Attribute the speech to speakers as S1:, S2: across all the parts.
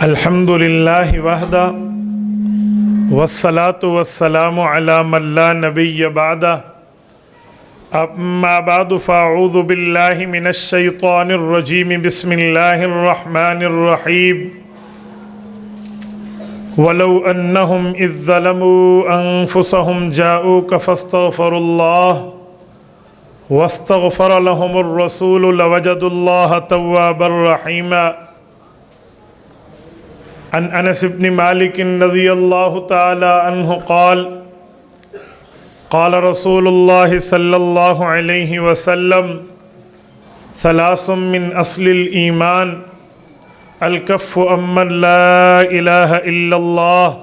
S1: الحمد للہ وحدہ والصلاة والسلام علی من لا نبی بعدہ اما بعد فاعوذ باللہ من الشیطان الرجیم بسم اللہ الرحمن الرحیم ولو انہم اذ ظلموا انفسہم جاؤوک فاستغفروا اللہ واستغفر لهم الرسول لوجدوا اللہ توابا رحیما عن انس بن مالک رضی اللہ تعالی عنہ قال قال رسول اللہ صلی اللہ علیہ وسلم ثلاث من اصل الایمان الکف عمن لا الہ الا اللہ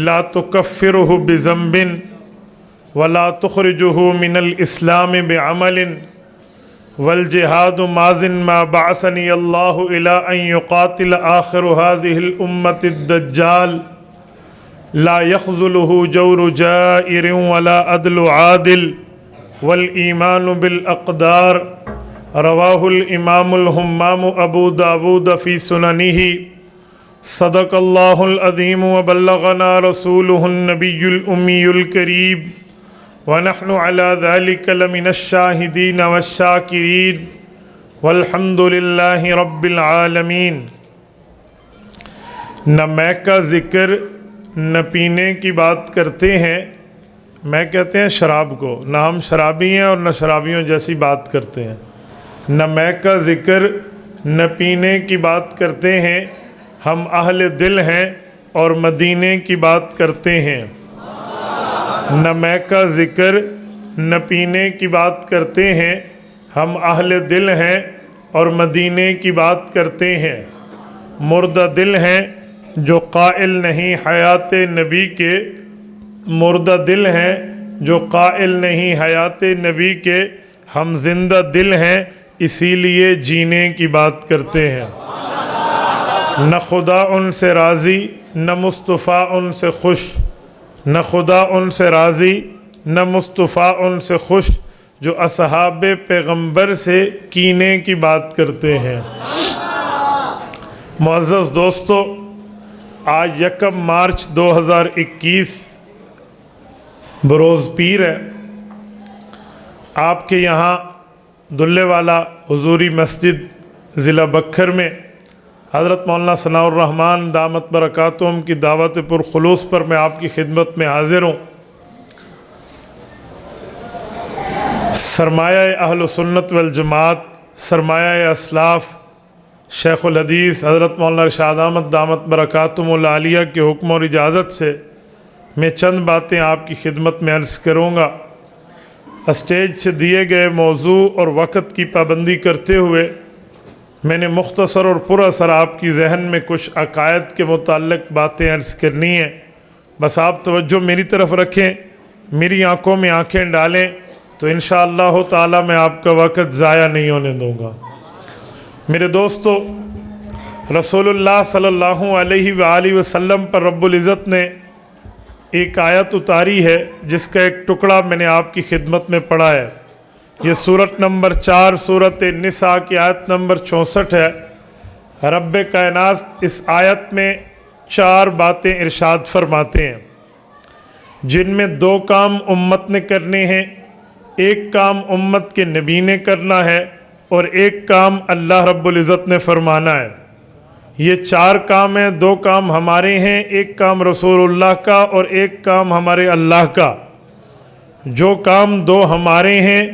S1: لا تکفرہ بذنب ولا تخرجہ من الاسلام بعمل والجہاد ماض ما بعثنی اللہ الی ان یقاتل آخر هذه الامة الدجال لا يخذلہ جور جائر ولا عدل عادل والایمان بالاقدار رواہ الامام الہمام ابو داود فی سننہ صدق اللہ العظیم وبلغنا رسولہ النبی الامی الکریم ونحن على ذلك لمن الشاہدین والشاکرین والحمد للہ رب العالمین۔ نہ میں کا ذکر نہ پینے کی بات کرتے ہیں، میں کہتے ہیں شراب کو، نہ ہم شرابی ہیں اور نہ شرابیوں جیسی بات کرتے ہیں۔ نہ میں کا ذکر نہ پینے کی بات کرتے ہیں، ہم اہل دل ہیں اور مدینے کی بات کرتے ہیں۔ نہ میں کا ذکر نہ پینے کی بات کرتے ہیں، ہم اہل دل ہیں اور مدینے کی بات کرتے ہیں۔ مردہ دل ہیں جو قائل نہیں حیات نبی کے، مردہ دل ہیں جو قائل نہیں حیات نبی کے، ہم زندہ دل ہیں اسی لیے جینے کی بات کرتے ہیں۔ نہ خدا ان سے راضی نہ مصطفیٰ ان سے خوش، نہ خدا ان سے راضی نہ مصطفیٰ ان سے خوش، جو اصحاب پیغمبر سے کینے کی بات کرتے ہیں۔ معزز دوستو، آج 1 مارچ 2021 بروز پیر ہے۔ آپ کے یہاں دلے والا حضوری مسجد ضلع بکھر میں حضرت مولانا ثناء الرحمن دامت برکاتہم کی دعوت پرخلوص پر میں آپ کی خدمت میں حاضر ہوں۔ سرمایہ اہل سنت والجماعت، سرمایہ اسلاف شیخ الحدیث حضرت مولانا ارشاد احمد دامت برکاتہم العالیہ کے حکم اور اجازت سے میں چند باتیں آپ کی خدمت میں عرض کروں گا۔ اسٹیج سے دیے گئے موضوع اور وقت کی پابندی کرتے ہوئے میں نے مختصر اور پر اثر آپ کی ذہن میں کچھ عقائد کے متعلق باتیں عرض کرنی ہیں۔ بس آپ توجہ میری طرف رکھیں، میری آنکھوں میں آنکھیں ڈالیں تو انشاءاللہ تعالی میں آپ کا وقت ضائع نہیں ہونے دوں گا۔ میرے دوستو، رسول اللہ صلی اللہ علیہ وآلہ وسلم پر رب العزت نے ایک آیت اتاری ہے جس کا ایک ٹکڑا میں نے آپ کی خدمت میں پڑھا ہے۔ یہ سورت نمبر 4 سورت نساء کی آیت نمبر 64 ہے۔ رب کائنات اس آیت میں 4 باتیں ارشاد فرماتے ہیں جن میں 2 کام امت نے کرنے ہیں، ایک کام امت کے نبی نے کرنا ہے اور ایک کام اللہ رب العزت نے فرمانا ہے۔ یہ 4 کام ہیں، 2 کام ہمارے ہیں، ایک کام رسول اللہ کا اور ایک کام ہمارے اللہ کا۔ جو کام 2 ہمارے ہیں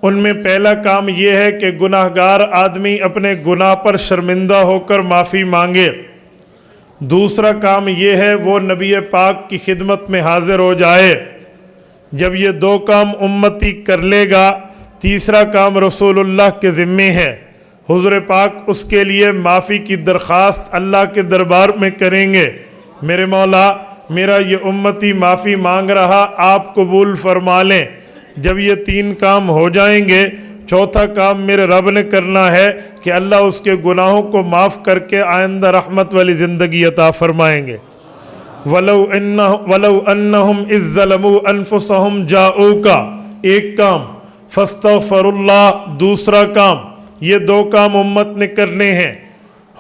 S1: ان میں پہلا کام یہ ہے کہ گناہ گار آدمی اپنے گناہ پر شرمندہ ہو کر معافی مانگے۔ دوسرا کام یہ ہے وہ نبی پاک کی خدمت میں حاضر ہو جائے۔ جب یہ 2 کام امتی کر لے گا، تیسرا کام رسول اللہ کے ذمے ہے۔ حضور پاک اس کے لیے معافی کی درخواست اللہ کے دربار میں کریں گے، میرے مولا میرا یہ امتی معافی مانگ رہا، آپ قبول فرما لیں۔ جب یہ 3 کام ہو جائیں گے، چوتھا کام میرے رب نے کرنا ہے کہ اللہ اس کے گناہوں کو معاف کر کے آئندہ رحمت والی زندگی عطا فرمائیں گے۔ وَلَوْ أَنَّهُمْ إِذْ ظَلَمُوا أَنفُسَهُمْ جَاءُوكَ ایک کام، فَاسْتَغْفَرُوا اللَّهَ دوسرا کام، یہ 2 کام امت نے کرنے ہیں۔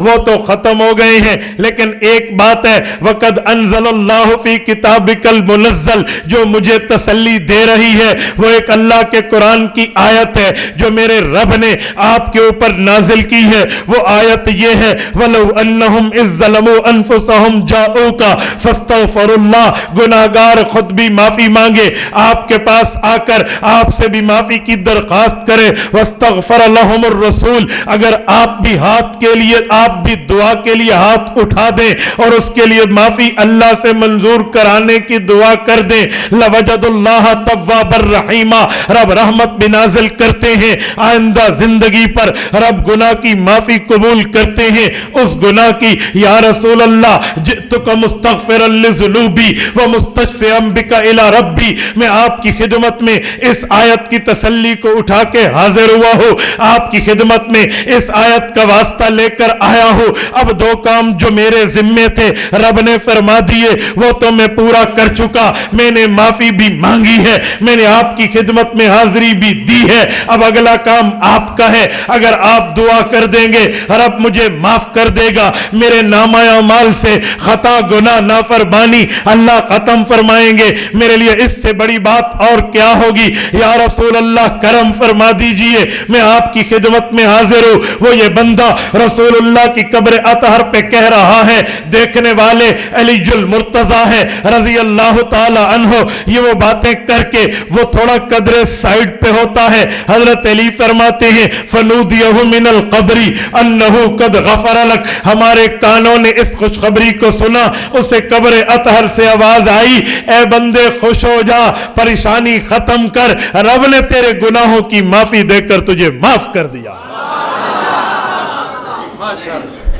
S1: وہ تو ختم ہو گئے ہیں، لیکن ایک بات ہے، وَقَدْ أَنزَلَ اللَّهُ فِي كِتَابِكَ الْمُنَزَّلِ، جو مجھے تسلی دے رہی ہے وہ ایک اللہ کے قرآن کی آیت ہے جو میرے رب نے آپ کے اوپر نازل کی ہے۔ وہ آیت یہ ہے وَلَوْ أَنَّهُمْ إِذْ ظَلَمُوا أَنفُسَهُمْ جَاءُوكَ فَاسْتَغْفَرُوا اللَّهَ، گناہگار خود بھی معافی مانگے، آپ کے پاس آ کر آپ سے بھی معافی کی درخواست کرے، وَاسْتَغْفَرَ لَهُمُ الرَّسُولُ، اگر آپ بھی ہاتھ کے لیے، آپ بھی دعا کے لیے ہاتھ اٹھا دیں اور اس کے لیے معافی اللہ سے منظور کرانے کی دعا کر دیں، لَوَجَدُ اللَّهَ تَوَّابًا رَحِيمًا، رب رحمت بھی نازل کرتے ہیں، آئندہ زندگی پر رب گناہ کی معافی قبول کرتے ہیں، اس گناہ کی۔ یا رسول اللہ جئتک مستغفرا لذنوبی ومستشفعا بک الی ربی، میں آپ کی خدمت میں اس آیت کی تسلی کو اٹھا کے حاضر ہوا ہوں، آپ کی خدمت میں اس آیت کا واسطہ لے کر آیا ہوں۔ اب دو کام جو میرے ذمے تھے رب نے فرما دیے، وہ تو میں پورا کر چکا، میں نے معافی بھی مانگی ہے، میں نے آپ کی خدمت میں حاضری بھی دی ہے، اب اگلا کام آپ کا ہے۔ اگر آپ دعا کر دیں گے رب مجھے معاف کر دے گا، میرے نامہ اعمال سے خطا گناہ نافرمانی اللہ ختم فرمائیں گے، میرے لیے اس سے بڑی بات اور کیا ہوگی؟ یا رسول اللہ کرم فرما دیجئے، میں آپ کی خدمت میں حاضر ہوں۔ وہ یہ بندہ رسول اللہ کی قبر اطہر پہ کہہ رہا ہے، دیکھنے والے علی المرتضی ہے رضی اللہ تعالی عنہ، یہ وہ باتیں کر کے وہ تھوڑا قدر سائڈ پہ ہوتا ہے، حضرت علی فرماتے ہیں فنودیہ من القبر انہو قد غفر لک، ہمارے کانوں نے اس خوشخبری کو سنا، اسے قبر اطہر سے آواز آئی، اے بندے خوش ہو جا، پریشانی ختم کر، رب نے تیرے گناہوں کی معافی دے کر تجھے معاف کر دیا۔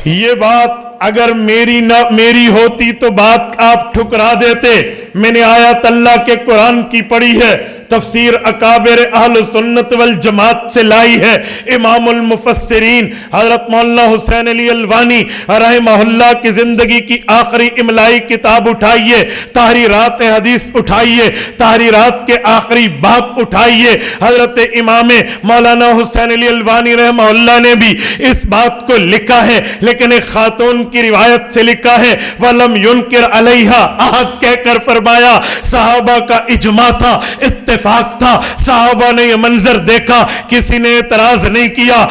S1: یہ بات اگر میری ہوتی تو بات آپ ٹھکرا دیتے۔ میں نے آیت اللہ کے قرآن کی پڑھی ہے، تفسیر اکابر اہل سنت والجماعت سے لائی ہے، امام المفسرین حضرت مولانا حسین علی الوانی رحمہ اللہ کی زندگی کی آخری املائی کتاب اٹھائیے، تحریرات حدیث اٹھائیے، تحریرات کے آخری باب اٹھائیے، حضرت امام مولانا حسین علی الوانی رحمہ اللہ نے بھی اس بات کو لکھا ہے، لیکن ایک خاتون کی روایت سے لکھا ہے وَلَمْ يُنْكِرْ عَلَيْهَا، احد کہہ کر فرمایا، صحابہ کا اجماع تھا، اتفاق تھا، صحابہ نے یہ منظر دیکھا، کسی نے اعتراض نہیں کیا۔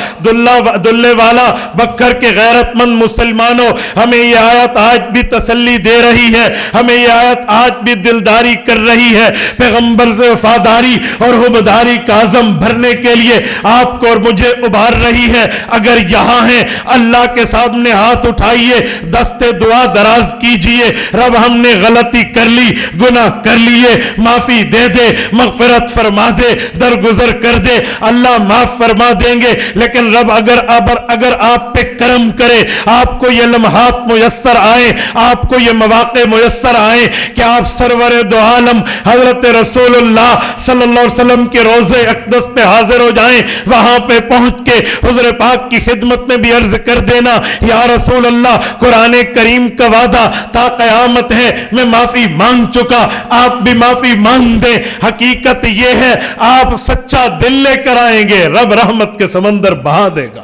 S1: دلے والا بکر کے غیرت مند مسلمانوں، ہمیں یہ آیت آج بھی تسلی دے رہی ہے، ہمیں یہ آیت آج بھی دلداری کر رہی ہے، پیغمبر سے وفاداری اور حبداری کا عزم بھرنے کے لیے آپ کو اور مجھے ابھار رہی ہے۔ اگر یہاں ہیں اللہ کے سامنے ہاتھ اٹھائیے، دست دعا دراز کیجئے، رب ہم نے غلطی کر لی، گناہ کر لیے، معافی دے دے، مغفرت فرما دے، درگزر کر دے، اللہ معاف فرما دیں گے۔ لیکن رب اگر آپ پہ کرم کرے، آپ کو یہ لمحات میسر آئیں، آپ کو یہ مواقع میسر آئیں کہ آپ سرور دو عالم حضرت رسول اللہ صلی اللہ علیہ وسلم کے روضہ اقدس پہ حاضر ہو جائیں، وہاں پہ پہنچ کے حضور پاک کی خدمت میں بھی عرض کر دینا یا رسول اللہ قرآن کریم کا وعدہ تا قیامت ہے، میں معافی مانگ چکا، آپ بھی معافی مانگ دیں۔ حقیقت یہ ہے آپ سچا دل لے کر آئیں گے، رب رحمت کے سمندر بہا دے گا۔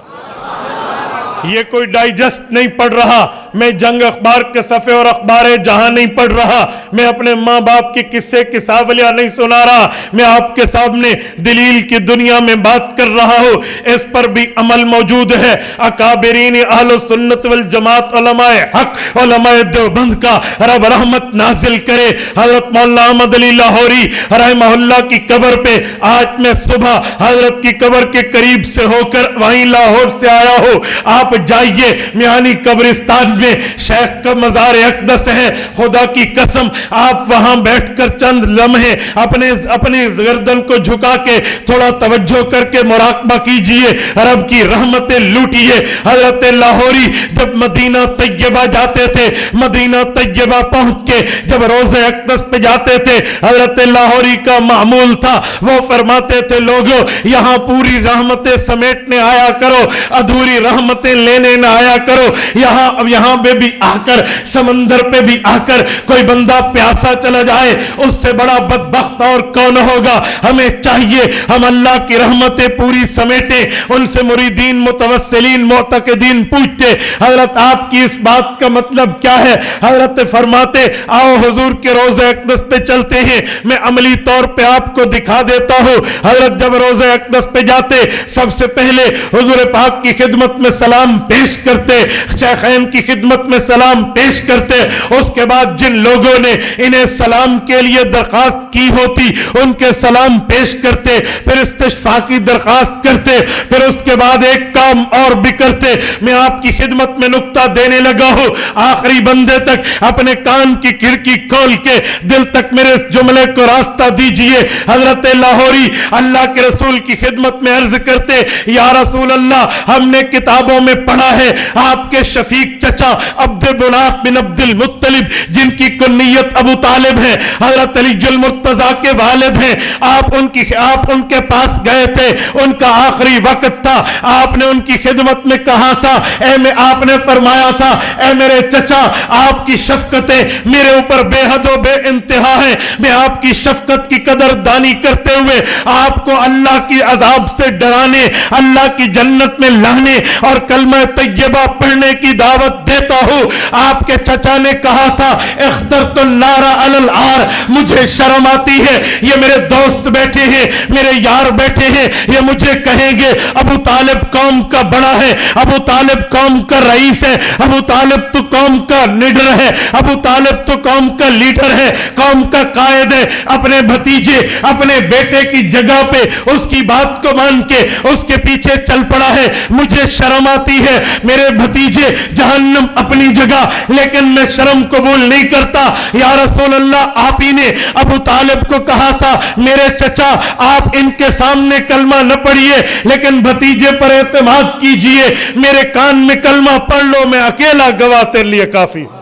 S1: یہ کوئی ڈائجسٹ نہیں پڑھ رہا، میں جنگ اخبار کے صفحے اور اخبار جہاں نہیں پڑھ رہا، میں اپنے ماں باپ کی قصے کی ساولیاں نہیں سنا رہا، میں آپ کے سامنے دلیل کی دنیا میں بات کر رہا ہوں، اس پر بھی عمل موجود ہے۔ اکابرین اہل سنت والجماعت علماء حق علماء دیوبند کا رب رحمت نازل کرے، حضرت مولانا احمد علی لاہوری رحمہ اللہ کی قبر پہ آج میں صبح حضرت کی قبر کے قریب سے ہو کر وہیں لاہور سے آیا ہوں، آپ جائیے میانی قبرستان میں شیخ کا مزار اقدس ہے، خدا کی قسم آپ وہاں بیٹھ کر چند لمحے اپنی گردن کو جھکا کے تھوڑا توجہ کر کے مراقبہ کیجئے، رب کی رحمتیں لوٹیے۔ حضرت لاہوری جب مدینہ طیبہ جاتے تھے، مدینہ طیبہ پہنچ کے جب روضہ اقدس پہ جاتے تھے، حضرت لاہوری کا معمول تھا، وہ فرماتے تھے لوگوں یہاں پوری رحمتیں سمیٹنے آیا کرو، ادھوری رحمتیں لینے نہ آیا کرو، یہاں یہاں پہ بھی آ کر, سمندر پہ بھی آ کر کوئی بندہ پیاسا چلا جائے, اس سے بڑا بدبخت اور کون ہوگا. ہمیں چاہیے ہم اللہ کی رحمتیں پوری سمیٹیں. ان سے مریدین, متوسلین, معتقدین پوچھتے حضرت آپ کی اس بات کا مطلب کیا ہے؟ حضرت فرماتے آؤ حضور کے روضہ اقدس پہ چلتے ہیں, میں عملی طور پہ آپ کو دکھا دیتا ہوں. حضرت جب روضہ اقدس پہ جاتے سب سے پہلے حضور پاک کی خدمت میں سلام پیش کرتے, شیخین کی خدمت میں سلام پیش کرتے. اس کے بعد جن لوگوں نے انہیں سلام کے لیے درخواست کی ہوتی ان کے سلام پیش کرتے, پھر استشفاء کی درخواست کرتے, پھر اس کے بعد ایک کام اور بھی کرتے. میں آپ کی خدمت میں نقطہ دینے لگا ہوں, آخری بندے تک اپنے کان کی کھڑکی کھول کے دل تک میرے اس جملے کو راستہ دیجئے. حضرت لاہوری اللہ کے رسول کی خدمت میں عرض کرتے یا رسول اللہ, ہم نے کتابوں میں پڑھا ہے آپ کے شفیق چچا عبد مناف بن عبد المطلب جن کی کنیت ابو طالب ہے, حضرت علی المرتضیٰ کے والد ہیں, آپ ان کے پاس گئے تھے, ان کا آخری وقت تھا, آپ نے ان کی خدمت میں کہا تھا آپ نے فرمایا تھا اے میرے چچا آپ کی شفقتیں میرے اوپر بے حد و بے انتہا ہیں, میں آپ کی شفقت کی قدر دانی کرتے ہوئے آپ کو اللہ کی عذاب سے ڈرانے, اللہ کی جنت میں لانے اور کلمہ طیبہ پڑھنے کی دعوت دیتا ہوں. آپ کے چچا نے کہا تھا اخترت النار علی العار, مجھے شرم آتی ہے, یہ میرے دوست بیٹھے ہیں, میرے یار بیٹھے ہیں, یہ مجھے کہیں گے ابو طالب قوم کا بڑا ہے, ابو طالب قوم کا رئیس ہے, ابو طالب تو قوم کا لیڈر ہے, ابو طالب تو قوم کا لیڈر ہے, قوم کا قائد ہے. اپنے بھتیجے اپنے بیٹے کی جگہ پہ اس کی بات کو مان کے اس کے پیچھے چل پڑا ہے. مجھے شرم آتی ہے, میرے بھتیجے جہنم اپنی جگہ, لیکن میں شرم قبول نہیں کرتا. یا رسول اللہ, آپ ہی نے ابو طالب کو کہا تھا میرے چچا آپ ان کے سامنے کلمہ نہ پڑھیے لیکن بھتیجے پر اعتماد کیجئے, میرے کان میں کلمہ پڑھ لو, میں اکیلا گواہ تیرے لیے کافی ہوں,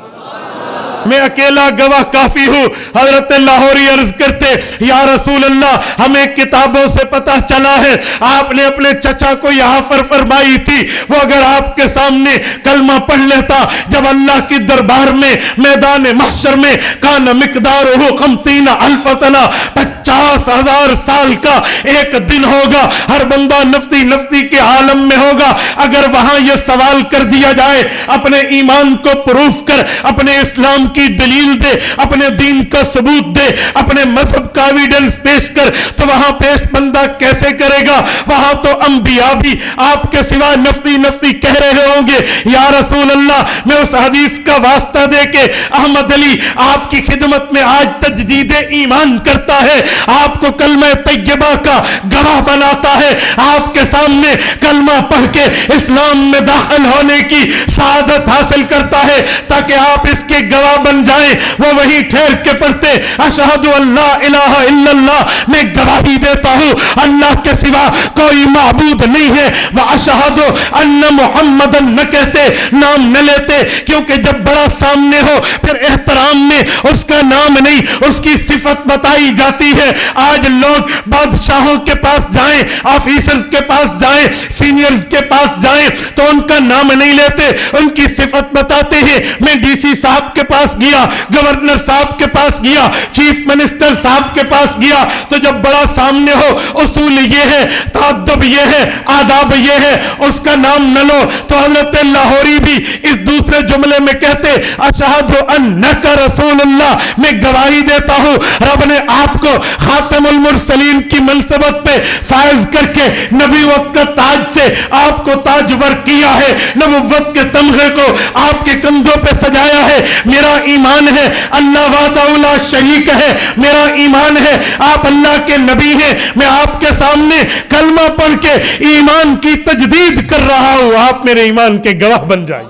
S1: میں اکیلا گواہ کافی ہوں. حضرت لاہوری عرض کرتے یا رسول اللہ, ہمیں کتابوں سے پتہ چلا ہے آپ نے اپنے چچا کو یہاں پر فرمائی تھی وہ اگر آپ کے سامنے کلمہ پڑھ لیتا جب اللہ کی دربار میں میدان محشر میں کان مقدارہ 50,000 سنہ, 50,000 سال کا ایک دن ہوگا, ہر بندہ نفسی نفسی کے عالم میں ہوگا. اگر وہاں یہ سوال کر دیا جائے اپنے ایمان کو پروف کر, اپنے اسلام کی دلیل دے, اپنے دین کا ثبوت دے, اپنے مذہب کا ایویڈنس پیش کر, تو وہاں پیش بندہ کیسے کرے گا؟ وہاں تو انبیاء بھی آپ کے سوا نفسی نفسی کہہ رہے ہوں گے. یا رسول اللہ, میں اس حدیث کا واسطہ دے کے احمد علی آپ کی خدمت میں آج تجدید ایمان کرتا ہے, آپ کو کلمہ طیبہ کا گواہ بناتا ہے, آپ کے سامنے کلمہ پڑھ کے اسلام میں داخل ہونے کی سعادت حاصل کرتا ہے تاکہ آپ اس کے گواہ بن جائیں. وہ وہی ٹھہر کے پڑھتے اشہد ان لا الہ الا اللہ, میں گواہی دیتا ہوں اللہ کے سوا کوئی معبود نہیں ہے, واشہد ان محمدن نہ کہتے, نام نہ لیتے, کیونکہ جب بڑا سامنے ہو پھر احترام میں اس کا نام نہیں اس کی صفت بتائی جاتی ہے. آج لوگ بادشاہوں کے پاس جائیں, آفیسرز کے پاس جائیں, سینئرز کے پاس جائیں تو ان کا نام نہیں لیتے, ان کی صفت بتاتے ہیں. میں ڈی سی صاحب کے پاس گیا, گورنر صاحب کے پاس گیا, چیف منسٹر صاحب کے پاس گیا, تو جب بڑا سامنے ہو اصول یہ ہے, تادب یہ ہے, آداب یہ ہے, اس کا نام نہ لو. تو حضرت لاہوری بھی اس دوسرے جملے میں کہتے اشہد انک رسول اللہ, میں گواہی دیتا ہوں رب نے آپ کو خاتم المرسلین کی منصبت پہ فائز کر کے نبوت کا تاج سے آپ کو تاجور کیا ہے, نبوت کے تمغے کو آپ کے کندھوں پہ سجایا ہے. میرا ایمان ہے اللہ وحدہ لا شریک ہے, میرا ایمان ہے آپ اللہ کے نبی ہیں, میں آپ کے سامنے کلمہ پڑھ کے ایمان کی تجدید کر رہا ہوں, آپ میرے ایمان کے گواہ بن جائیں.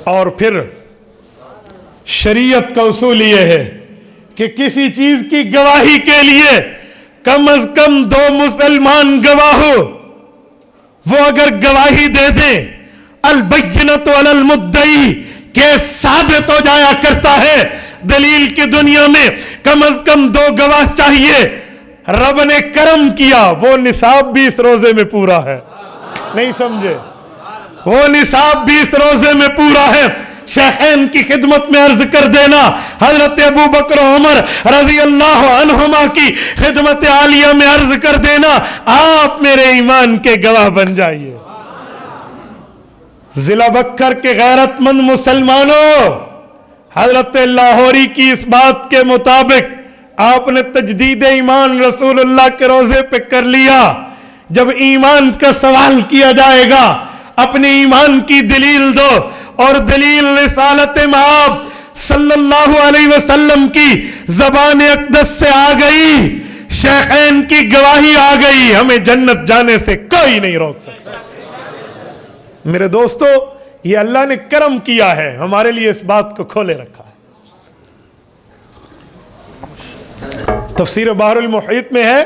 S1: اور پھر شریعت کا اصول یہ ہے کہ کسی چیز کی گواہی کے لیے کم از کم 2 مسلمان گواہ ہو, وہ اگر گواہی دے دیں البینۃ علی المدعی, کیس ثابت ہو جایا کرتا ہے. دلیل کی دنیا میں کم از کم 2 گواہ چاہیے. رب نے کرم کیا, وہ نصاب بھی اس روزے میں پورا ہے, نہیں سمجھے, وہ نصاب بھی اس روزے میں پورا ہے. شیخین کی خدمت میں عرض کر دینا, حضرت ابو بکر و عمر رضی اللہ عنہما کی خدمت عالیہ میں عرض کر دینا, آپ میرے ایمان کے گواہ بن جائیے. ضلع بکر کے غیرت مند مسلمانوں, حضرت لاہوری کی اس بات کے مطابق آپ نے تجدید ایمان رسول اللہ کے روزے پہ کر لیا. جب ایمان کا سوال کیا جائے گا, اپنے ایمان کی دلیل دو, اور دلیل رسالت مآب صلی اللہ علیہ وسلم کی زبان اقدس سے آ گئی, شیخین کی گواہی آ گئی, ہمیں جنت جانے سے کوئی نہیں روک سکتا. میرے دوستو, یہ اللہ نے کرم کیا ہے, ہمارے لیے اس بات کو کھولے رکھا ہے. تفسیر بحر المحیط میں ہے,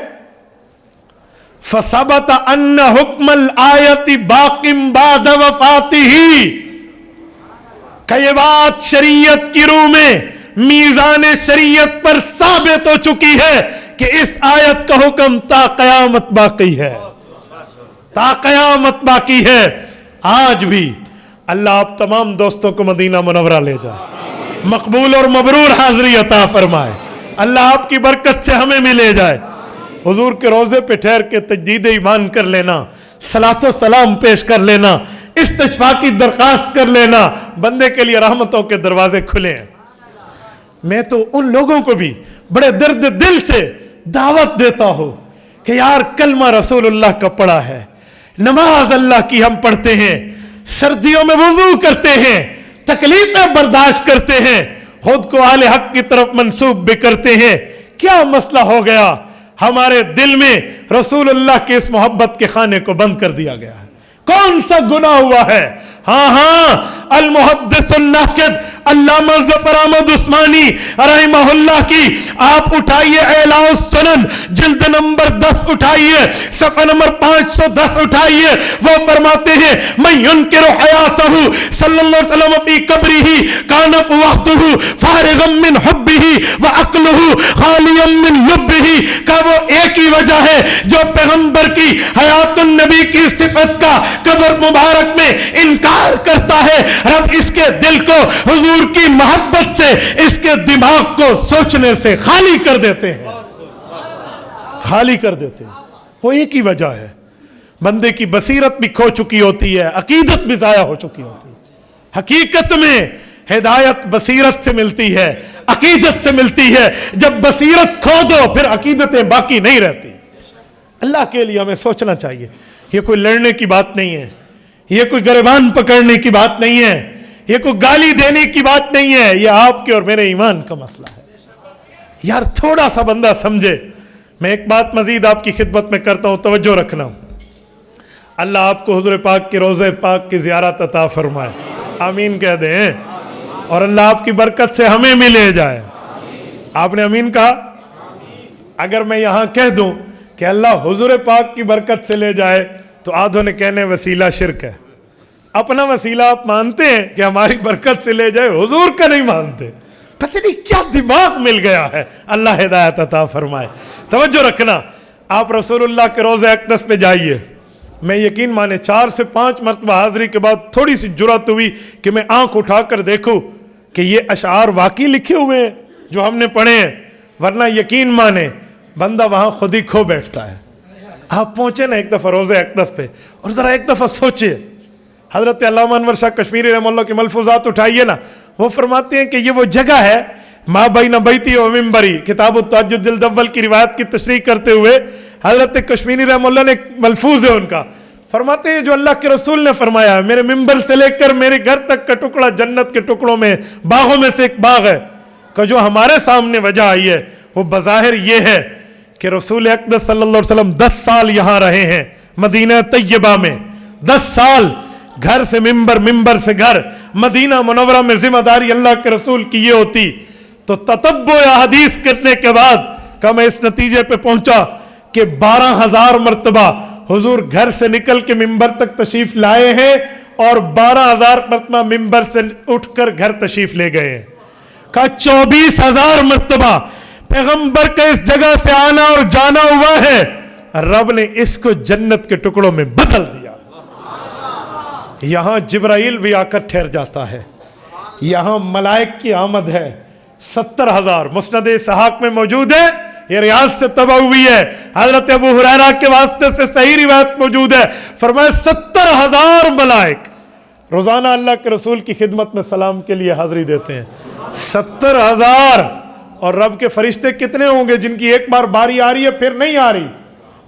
S1: فَثَبَتَ أَنَّ حُكْمَ الْآيَةِ بَاقٍ بَعْدَ وَفَاتِهِ, کہ یہ بات شریعت کی روح میں میزان شریعت پر ثابت ہو چکی ہے کہ اس آیت کا حکم تا قیامت باقی ہے, تا قیامت باقی ہے. آج بھی اللہ آپ تمام دوستوں کو مدینہ منورہ لے جائے, مقبول اور مبرور حاضری عطا فرمائے. اللہ آپ کی برکت سے ہمیں بھی لے جائے. حضور کے روزے پہ ٹھہر کے تجدید ایمان کر لینا, صلاۃ و سلام پیش کر لینا, استشفاء کی درخواست کر لینا, بندے کے لیے رحمتوں کے دروازے کھلے ہیں. میں تو ان لوگوں کو بھی بڑے درد دل سے دعوت دیتا ہوں کہ یار کلمہ رسول اللہ کا پڑھا ہے, نماز اللہ کی ہم پڑھتے ہیں, سردیوں میں وضو کرتے ہیں, تکلیفیں برداشت کرتے ہیں, خود کو اہل حق کی طرف منسوب بھی کرتے ہیں. کیا مسئلہ ہو گیا, ہمارے دل میں رسول اللہ کے اس محبت کے خانے کو بند کر دیا گیا ہے. کون سا گناہ ہوا ہے؟ ہاں المحدث الناقد علامہ ظفر احمد عثمانی رحمہ اللہ کی آپ اٹھائیے اعلاء السنن جلد نمبر 10 اٹھائیے, صفحہ نمبر 510 اٹھائیے. وہ فرماتے ہیں من ينکر حیاتہ صلی اللہ علیہ وسلم فی قبرہ کان وقتہ فارغا من حبہ وعقلہ خالیا من لبہ, کا وہ ایک ہی وجہ ہے جو پیغمبر کی حیات النبی کی صفت کا قبر مبارک میں انکار کرتا ہے, رب اس کے دل کو حضور کی محبت سے, اس کے دماغ کو سوچنے سے خالی کر دیتے ہیں, خالی کر دیتے ہیں. وہ ایک ہی وجہ ہے, بندے کی بصیرت بھی کھو چکی ہوتی ہے, عقیدت بھی ضائع ہو چکی ہوتی ہے. حقیقت میں ہدایت بصیرت سے ملتی ہے, عقیدت سے ملتی ہے. جب بصیرت کھو دو پھر عقیدتیں باقی نہیں رہتی. اللہ کے لیے ہمیں سوچنا چاہیے. یہ کوئی لڑنے کی بات نہیں ہے, یہ کوئی گریبان پکڑنے کی بات نہیں ہے, یہ کوئی گالی دینے کی بات نہیں ہے, یہ آپ کے اور میرے ایمان کا مسئلہ ہے. یار تھوڑا سا بندہ سمجھے. میں ایک بات مزید آپ کی خدمت میں کرتا ہوں, توجہ رکھنا. اللہ آپ کو حضور پاک کے روضہ پاک کی زیارت عطا فرمائے, آمین کہہ دیں, اور اللہ آپ کی برکت سے ہمیں بھی لے جائے. آپ نے آمین کہا؟ اگر میں یہاں کہہ دوں کہ اللہ حضور پاک کی برکت سے لے جائے تو آدھوں نے کہنے وسیلہ شرک ہے. اپنا وسیلہ آپ مانتے ہیں کہ ہماری برکت سے لے جائے, حضور کا نہیں مانتے. پتہ نہیں کیا دماغ مل گیا ہے, اللہ ہدایت عطا فرمائے. توجہ رکھنا, آپ رسول اللہ کے روضہ اقدس پہ جائیے. میں یقین مانے 4 سے 5 مرتبہ حاضری کے بعد تھوڑی سی جرات ہوئی کہ میں آنکھ اٹھا کر دیکھوں کہ یہ اشعار واقعی لکھے ہوئے ہیں جو ہم نے پڑھے ہیں, ورنہ یقین مانے بندہ وہاں خود ہی کھو بیٹھتا ہے. آپ پہنچے نا ایک دفعہ روضہ اقدس پہ, اور ذرا ایک دفعہ سوچئے, حضرت علامہ انور شاہ کشمیری رحمہ اللہ کی ملفوظات اٹھائیے نا. وہ فرماتے ہیں کہ یہ وہ جگہ ہے ما بین بیتی و منبری, کتاب التہجد جلد اول کی روایت کی تشریح کرتے ہوئے حضرت کشمیری رحمہ اللہ نے ایک ملفوظ ہے ان کا, فرماتے ہیں جو اللہ کے رسول نے فرمایا ہے میرے ممبر سے لے کر میرے گھر تک کا ٹکڑا جنت کے ٹکڑوں میں باغوں میں سے ایک باغ ہے, کہ جو ہمارے سامنے وجہ آئی ہے وہ بظاہر یہ ہے کہ رسول اقدس صلی اللہ علیہ وسلم 10 سال یہاں رہے ہیں مدینہ طیبہ میں. 10 سال گھر سے ممبر, ممبر سے گھر. مدینہ منورہ میں ذمہ داری اللہ کے رسول کی یہ ہوتی تو تتبع حدیث کرنے کے بعد کہ میں اس نتیجے پہ پہنچا کہ 12,000 مرتبہ حضور گھر سے نکل کے ممبر تک تشریف لائے ہیں اور 12,000 مرتبہ ممبر سے اٹھ کر گھر تشریف لے گئے ہیں. کہا 24,000 مرتبہ پیغمبر کا اس جگہ سے آنا اور جانا ہوا ہے, رب نے اس کو جنت کے ٹکڑوں میں بدل دیا. یہاں جبرائیل بھی آ کر ٹھہر جاتا ہے، یہاں ملائک کی آمد ہے 70,000، مسند اسحاق میں موجود ہے، یہ ریاض سے طبع ہوئی ہے، حضرت ابو ہریرہ کے واسطے سے صحیح روایت موجود ہے، فرمایا 70,000 ملائک روزانہ اللہ کے رسول کی خدمت میں سلام کے لیے حاضری دیتے ہیں، 70,000۔ اور رب کے فرشتے کتنے ہوں گے جن کی ایک بار باری آ رہی ہے پھر نہیں آ رہی؟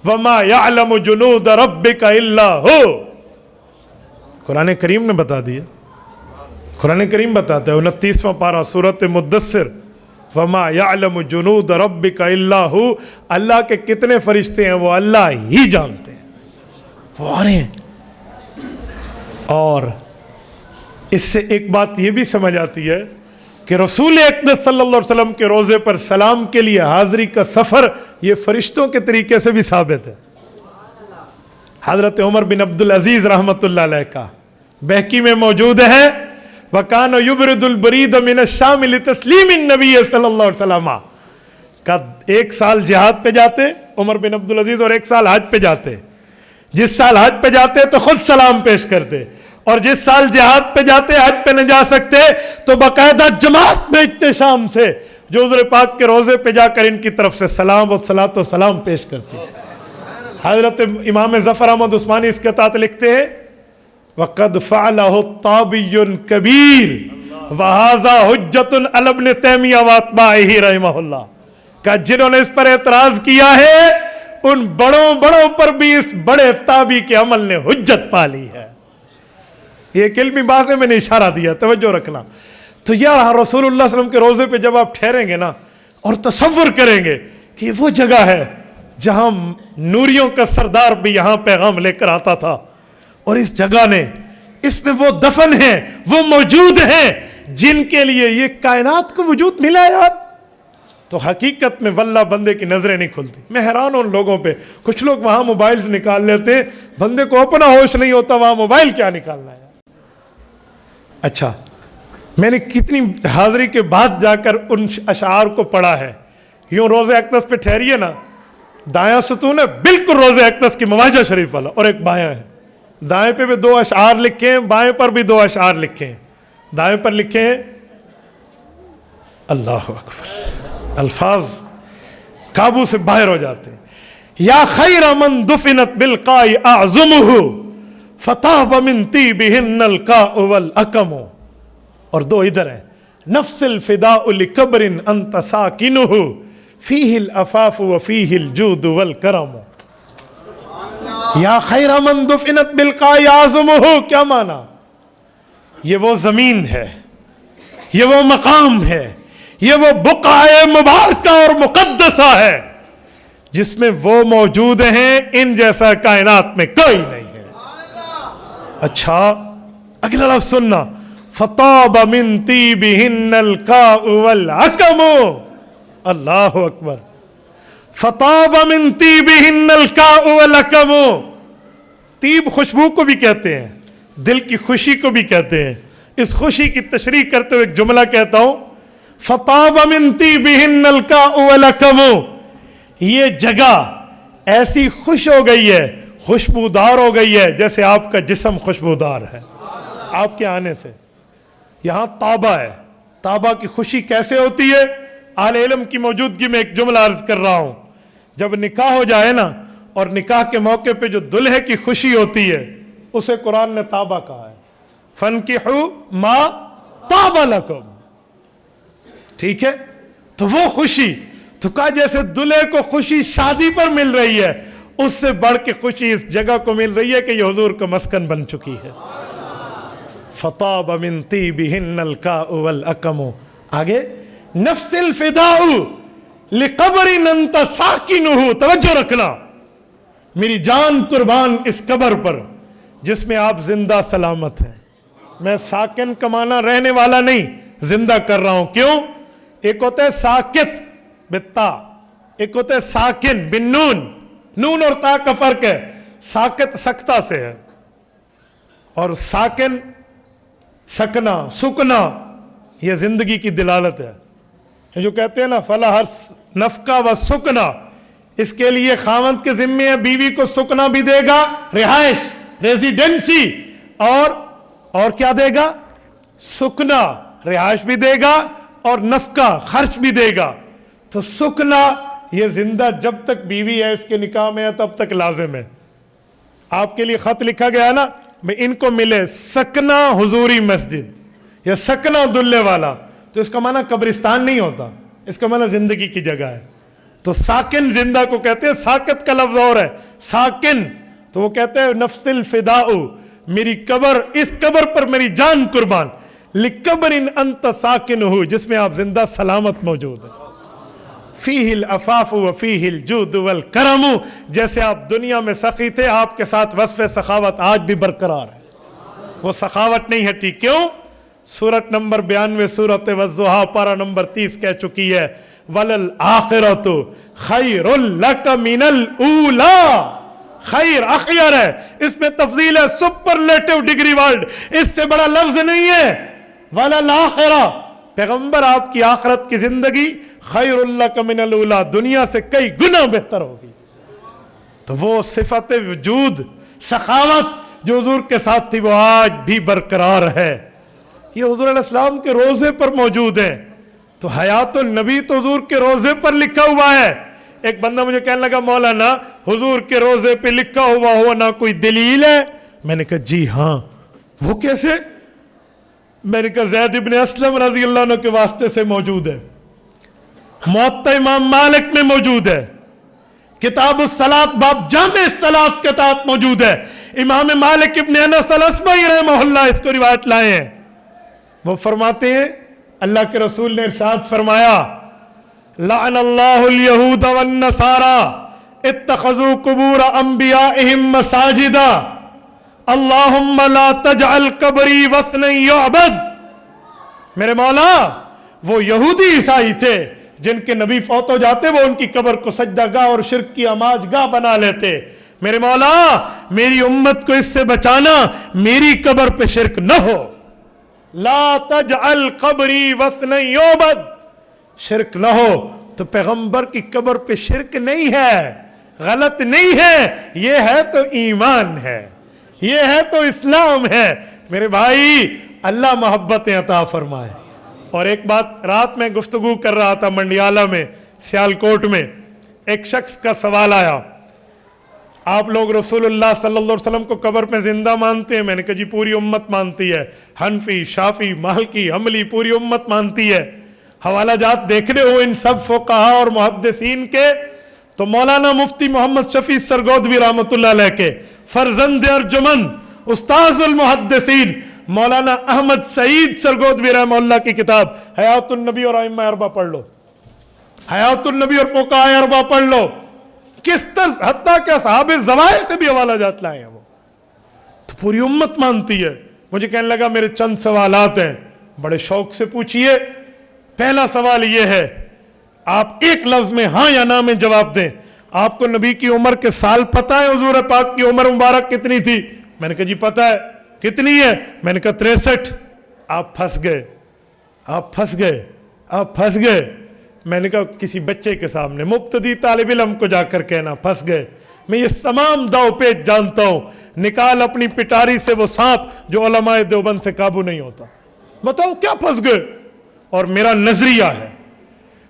S1: وَمَا يَعْلَمُ جُنُودَ رَبِّكَ إِلَّا هُوَ، قرآن کریم نے بتا دیا، قرآن کریم بتاتا ہے 29واں پارہ سورۃ مدثر، وَمَا يَعْلَمُ جُنُودَ رَبِّكَ إِلَّا هُوَ، اللہ کے کتنے فرشتے ہیں وہ اللہ ہی جانتے ہیں، وہ آ رہے ہیں۔ اور اس سے ایک بات یہ بھی سمجھ آتی ہے کہ رسول اقدس صلی اللہ علیہ وسلم کے روزے پر سلام کے لیے حاضری کا سفر یہ فرشتوں کے طریقے سے بھی ثابت ہے۔ حضرت عمر بن عبدالعزیز رحمۃ اللہ علیہ کا بہقی میں موجود ہے، وَكَانَ يُبْرِدُ الْبَرِيدَ مِنَ الشَّامِ لِتَسْلِيمِ النَّبِيِّ صلی اللہ علیہ وسلم، کا ایک سال جہاد پہ جاتے عمر بن عبدالعزیز اور ایک سال حج پہ جاتے، جس سال حج پہ جاتے تو خود سلام پیش کرتے، اور جس سال جہاد پہ جاتے حج پہ نہ جا سکتے تو باقاعدہ جماعت بھیجتے شام سے جو حضور پاک کے روزے پہ جا کر ان کی طرف سے سلام و صلاۃ و سلام پیش کرتی۔ حضرت امام ظفر احمد عثمانی اس کے تحت لکھتے ہیں وَقَدْ فَعَلَهُ الطَّابِيُّ الْكَبِيرُ وَهَذَا حُجَّةٌ عَلَى ابْنِ تَيْمِيَّةَ وَأَتْبَاعِهِ رَحِمَهُ اللَّهُ، کہ جنہوں نے اس پر اعتراض کیا ہے ان بڑوں پر بھی اس بڑے تابعی کے عمل نے حجت پا لی ہے۔ یہ ایک علمی بات ہے، میں نے اشارہ دیا، توجہ رکھنا۔ تو یار رسول اللہ صلی اللہ علیہ وسلم کے روزے پہ جب آپ ٹھہریں گے نا اور تصور کریں گے کہ یہ وہ جگہ ہے جہاں نوریوں کا سردار بھی یہاں پیغام لے کر آتا تھا، اور اس جگہ نے، اس میں وہ دفن ہیں، وہ موجود ہیں جن کے لیے یہ کائنات کو وجود ملا یار، تو حقیقت میں واللہ بندے کی نظریں نہیں کھلتی۔ میں حیران ہوں ان لوگوں پہ، کچھ لوگ وہاں موبائلز نکال لیتے ہیں، بندے کو اپنا ہوش نہیں ہوتا وہاں موبائل کیا نکالنا ہے۔ اچھا، میں نے کتنی حاضری کے بعد جا کر ان اشعار کو پڑھا ہے۔ یوں روزہ اقدس پہ ٹھہریے نا، دایاں ستون ہے بالکل روزہ اقدس کی مواجہ شریف والا، اور ایک بایاں ہے، دائیں پہ بھی 2 اشعار لکھے ہیں، بائیں پر بھی 2 اشعار لکھے ہیں۔ دائیں پر لکھے ہیں اللہ اکبر، الفاظ قابو سے باہر ہو جاتے ہیں، یا خیر من دفنت بالقاء اعظمہ فطاب من طیبہن القاء والاکم، اور 2 ادھر ہیں، نفس الفداء لقبر انت ساکنہ فیہ العفاف وفیہ الجود والکرم۔ یا خیر من دفنت بالقاء اعظمہ، کیا معنی؟ یہ وہ زمین ہے، یہ وہ مقام ہے، یہ وہ بقعہ مبارکہ اور مقدسہ ہے جس میں وہ موجود ہیں ان جیسا کائنات میں کوئی نہیں ہے۔ اچھا اگلا لفظ سننا، فطاب من طیبہن القاء والعکم، اللہ اکبر، فطاب من طیبہن القاء والعکم۔ طیب خوشبو کو بھی کہتے ہیں، دل کی خوشی کو بھی کہتے ہیں۔ اس خوشی کی تشریح کرتے ہوئے ایک جملہ کہتا ہوں، فطاب من طیبہن القاء والعکم، یہ جگہ ایسی خوش ہو گئی ہے، خوشبودار ہو گئی ہے جیسے آپ کا جسم خوشبودار ہے آپ کے آنے سے۔ یہاں طابہ ہے، طابہ کی خوشی کیسے ہوتی ہے؟ اہل علم کی موجودگی میں ایک جملہ عرض کر رہا ہوں، جب نکاح ہو جائے نا اور نکاح کے موقع پہ جو دلہے کی خوشی ہوتی ہے اسے قرآن نے طابہ کہا ہے، فَانْكِحُوا مَا طَابَ لَكُمْ، ٹھیک ہے؟ تو وہ خوشی تو کہا جیسے دلہے کو خوشی شادی پر مل رہی ہے، اس سے بڑھ کے خوشی اس جگہ کو مل رہی ہے کہ یہ حضور کا مسکن بن چکی ہے۔ فطاب من طیبہن القاء والعکم، آگے نفس الفداء لقبر انت ساکنہ، توجہ رکھنا، میری جان قربان اس قبر پر جس میں آپ زندہ سلامت ہیں۔ میں ساکن کا معنی رہنے والا نہیں، زندہ کر رہا ہوں، کیوں؟ ایک ہوتا ہے ساکت بالتا، ایک ہوتا ہے ساکن بن نون، نون اور تا کا فرق ہے، ساکت سکتا سے ہے اور ساکن سکنا سکنا، یہ زندگی کی دلالت ہے۔ جو کہتے ہیں نا فلا ہر نفقہ و سکنا، اس کے لیے خاوند کے ذمے ہے بیوی کو سکنا بھی دے گا، رہائش ریزیڈنسی اور اور کیا دے گا؟ سکنا، رہائش بھی دے گا اور نفقہ خرچ بھی دے گا. تو سکنا یہ زندہ جب تک بیوی ہے اس کے نکاح میں ہے تب تک لازم ہے. آپ کے لیے خط لکھا گیا نا میں ان کو ملے سکنا حضوری مسجد یا سکنا دلے والا، تو اس کا معنی قبرستان نہیں ہوتا، اس کا معنی زندگی کی جگہ ہے. تو ساکن زندہ کو کہتے ہیں، ساکت کا لفظ اور ہے ساکن، تو وہ کہتے ہیں نفس الفداء، میری قبر، اس قبر پر میری جان قربان، لقبر انت ساکن ہو، جس میں آپ زندہ سلامت موجود ہیں. فیہ العفاف وفیہ الجود والکرم، جیسے آپ دنیا میں سخی تھے آپ کے ساتھ وصف سخاوت آج بھی برقرار ہے. وہ سخاوت نہیں ہٹی. کیوں؟ سورت نمبر 92 سورت والضحیٰ پارہ نمبر 30 کہہ چکی ہے وَلَلْآخِرَةُ خَيْرٌ لَكَ مِنَ الْأُولَىٰ. خیر اخیر ہے، اس میں تفضیل ہے، سپرلیٹو ڈگری ورڈ، اس سے بڑا لفظ نہیں ہے. وَلَلْآخِرَةُ، پیغمبر آپ کی آخرت کی زندگی خیر لک من الاولیٰ، دنیا سے کئی گنا بہتر ہوگی. تو وہ صفت وجود سخاوت جو حضور کے ساتھ تھی وہ آج بھی برقرار ہے. یہ حضور علیہ السلام کے روزے پر موجود ہے. تو حیات النبی تو حضور کے روزے پر لکھا ہوا ہے. ایک بندہ مجھے کہنے لگا مولانا حضور کے روزے پہ لکھا ہوا ہو نہ کوئی دلیل ہے؟ میں نے کہا جی ہاں. وہ کیسے؟ میں نے کہا زید ابن اسلم رضی اللہ عنہ کے واسطے سے موجود ہے، موطا امام مالک میں موجود ہے، کتاب الصلاۃ باب جامع الصلاۃ کے تحت موجود ہے. امام مالک ابن انس الاسبئی رحمہ اللہ اس کو روایت لائے ہیں. وہ فرماتے ہیں اللہ کے رسول نے ارشاد فرمایا لعن اللہ الیہود والنصارى اتخذوا قبور انبیائہم مساجدا اللہم لا تجعل قبری وثنا یعبد. میرے مولا وہ یہودی عیسائی تھے جن کے نبی فوت ہو جاتے وہ ان کی قبر کو سجدہ گاہ اور شرک کی اماج گاہ بنا لیتے. میرے مولا میری امت کو اس سے بچانا، میری قبر پہ شرک نہ ہو. لا تجعل قبری وثنا یعبد، شرک نہ ہو. تو پیغمبر کی قبر پہ شرک نہیں ہے، غلط نہیں ہے، یہ ہے تو ایمان ہے، یہ ہے تو اسلام ہے. میرے بھائی اللہ محبت عطا فرمائے. اور ایک بات، رات میں گفتگو کر رہا تھا منڈیالہ میں سیالکوٹ میں، ایک شخص کا سوال آیا آپ لوگ رسول اللہ صلی اللہ علیہ وسلم کو قبر میں زندہ مانتے ہیں؟ میں نے کہا جی پوری امت مانتی ہے، حنفی، شافی، مالکی، حنبلی، پوری امت مانتی ہے. حوالہ جات دیکھنے ہو ان سب فقہا اور محدثین کے تو مولانا مفتی محمد شفیع سرگودوی رحمۃ اللہ علیہ کے فرزند ارجمند استاذ المحدثین مولانا احمد سعید سرگودوی رحمہ اللہ کی کتاب حیات النبی اور ائمہ اربعہ پڑھ لو، حیات النبی اور فقہاء اربعہ پڑھ لو. کس طرح حتیٰ کہ اصحاب الظواہر سے بھی حوالہ جات لائے ہیں وہ. تو پوری امت مانتی ہے. مجھے کہنے لگا میرے چند سوالات ہیں، بڑے شوق سے پوچھئے. پہلا سوال یہ ہے آپ ایک لفظ میں ہاں یا نہ میں جواب دیں. آپ کو نبی کی عمر کے سال پتہ ہے؟ حضور پاک کی عمر مبارک کتنی تھی؟ میں نے کہا جی پتہ ہے. کتنی ہے؟ میں نے کہا 63. آپ پھنس گئے، آپ پھنس گئے، آپ پھنس گئے. میں نے کہا کسی بچے کے سامنے مبتدی طالب علم کو جا کر کہنا پھنس گئے. میں یہ تمام داؤ پیچ جانتا ہوں. نکال اپنی پٹاری سے وہ سانپ جو علماء دیوبند سے قابو نہیں ہوتا. بتاؤ کیا پھنس گئے؟ اور میرا نظریہ ہے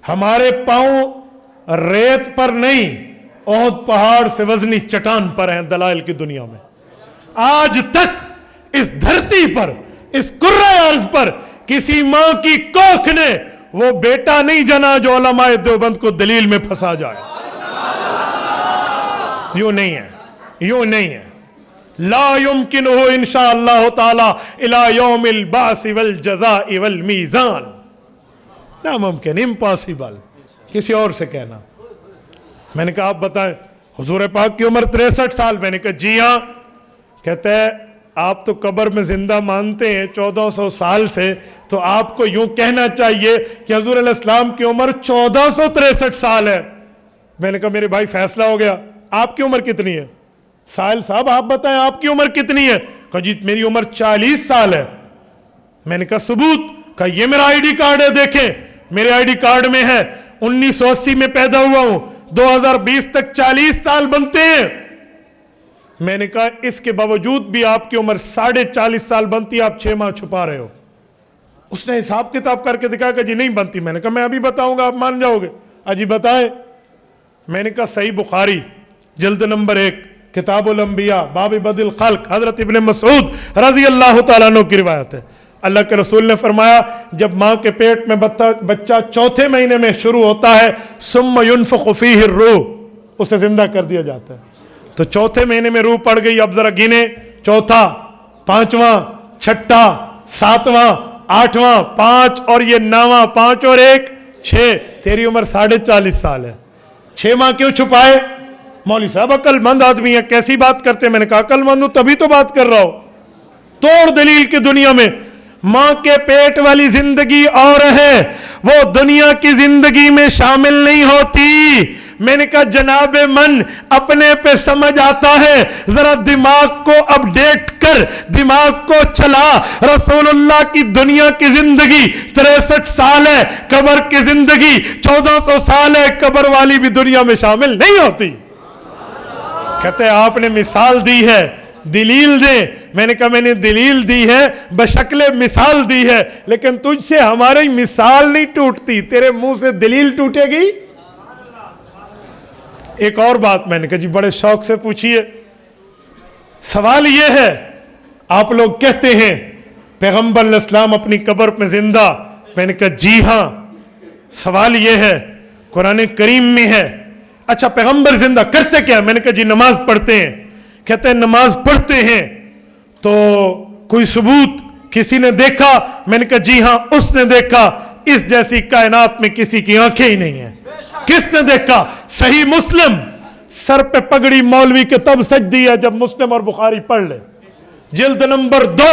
S1: ہمارے پاؤں ریت پر نہیں احد پہاڑ سے وزنی چٹان پر ہیں. دلائل کی دنیا میں آج تک اس دھرتی پر، اس کرۂ ارض پر کسی ماں کی کوکھ نے وہ بیٹا نہیں جنا جو علماء دیوبند کو دلیل میں پھنسا جائے. یوں نہیں ہے، یوں نہیں ہے. لا يمکنہ انشاءاللہ تعالی الى یوم البعث والجزاء والمیزان. ناممکن، امپاسبل. کسی اور سے کہنا. میں نے کہا آپ بتائیں. حضور پاک کی عمر 63 سال. میں نے کہا جی ہاں. کہتے ہیں آپ تو قبر میں زندہ مانتے ہیں 1400 سال سے، تو آپ کو یوں کہنا چاہیے کہ حضور علیہ السلام کی عمر 1463 سال ہے. میں نے کہا میرے بھائی فیصلہ ہو گیا. آپ کی عمر کتنی ہے؟ سائل صاحب آپ بتائیں آپ کی عمر کتنی ہے؟ کہا جی میری عمر 40 سال ہے. میں نے کہا ثبوت؟ کہا یہ میرا آئی ڈی کارڈ ہے، دیکھیں میرے آئی ڈی کارڈ میں ہے 1980 میں پیدا ہوا ہوں، 2020 تک 40 سال بنتے ہیں. میں نے کہا اس کے باوجود بھی آپ کی عمر 40.5 سال بنتی ہے، آپ 6 ماہ چھپا رہے ہو۔ اس نے حساب کتاب کر کے دکھایا کہ جی نہیں بنتی۔ میں نے کہا میں ابھی بتاؤں گا، آپ مان جاؤ گے؟ اجی بتائے۔ میں نے کہا صحیح بخاری جلد نمبر 1 کتاب الانبیاء باب بدء الخلق، حضرت ابن مسعود رضی اللہ تعالیٰ عنہ کی روایت ہے، اللہ کے رسول نے فرمایا جب ماں کے پیٹ میں بچہ چوتھے مہینے میں شروع ہوتا ہے ثم ينفخ فیہ الروح، اسے زندہ کر دیا جاتا ہے۔ تو چوتھے مہینے میں روح پڑ گئی، اب ذرا گنے، چوتھا، پانچواں، چھٹا، ساتواں، آٹھواں، 5 اور یہ 9واں، 5 اور 1 6، تیری عمر 40.5 سال ہے، 6 ماہ کیوں چھپائے؟ مولوی صاحب عقل مند آدمی ہے، کیسی بات کرتے ہیں؟ میں نے کہا عقل مند ہوں تبھی تو بات کر رہا ہوں۔ توڑ دلیل کی دنیا میں ماں کے پیٹ والی زندگی اور ہے، وہ دنیا کی زندگی میں شامل نہیں ہوتی۔ میں نے کہا جناب من اپنے پہ سمجھ آتا ہے، ذرا دماغ کو اپڈیٹ کر، دماغ کو چلا۔ رسول اللہ کی دنیا کی زندگی 63 سال ہے، قبر کی زندگی 1400 سال ہے، قبر والی بھی دنیا میں شامل نہیں ہوتی۔ کہتے ہیں آپ نے مثال دی ہے، دلیل دے۔ میں نے کہا میں نے دلیل دی ہے، بشکل مثال دی ہے، لیکن تجھ سے ہماری مثال نہیں ٹوٹتی، تیرے منہ سے دلیل ٹوٹے گی۔ ایک اور بات میں نے کہا جی بڑے شوق سے پوچھئے۔ سوال یہ ہے، آپ لوگ کہتے ہیں پیغمبر علیہ السلام اپنی قبر میں زندہ، میں نے کہا جی ہاں۔ سوال یہ ہے قرآن کریم میں ہے، اچھا پیغمبر زندہ کرتے کیا؟ میں نے کہا جی نماز پڑھتے ہیں۔ کہتے ہیں نماز پڑھتے ہیں تو کوئی ثبوت کسی نے دیکھا؟ میں نے کہا جی ہاں اس نے دیکھا، اس جیسی کائنات میں کسی کی آنکھیں ہی نہیں ہیں۔ کس نے دیکھا؟ صحیح مسلم، سر پہ پگڑی مولوی کے تب سجدی ہے جب مسلم اور بخاری پڑھ لے، جلد نمبر 2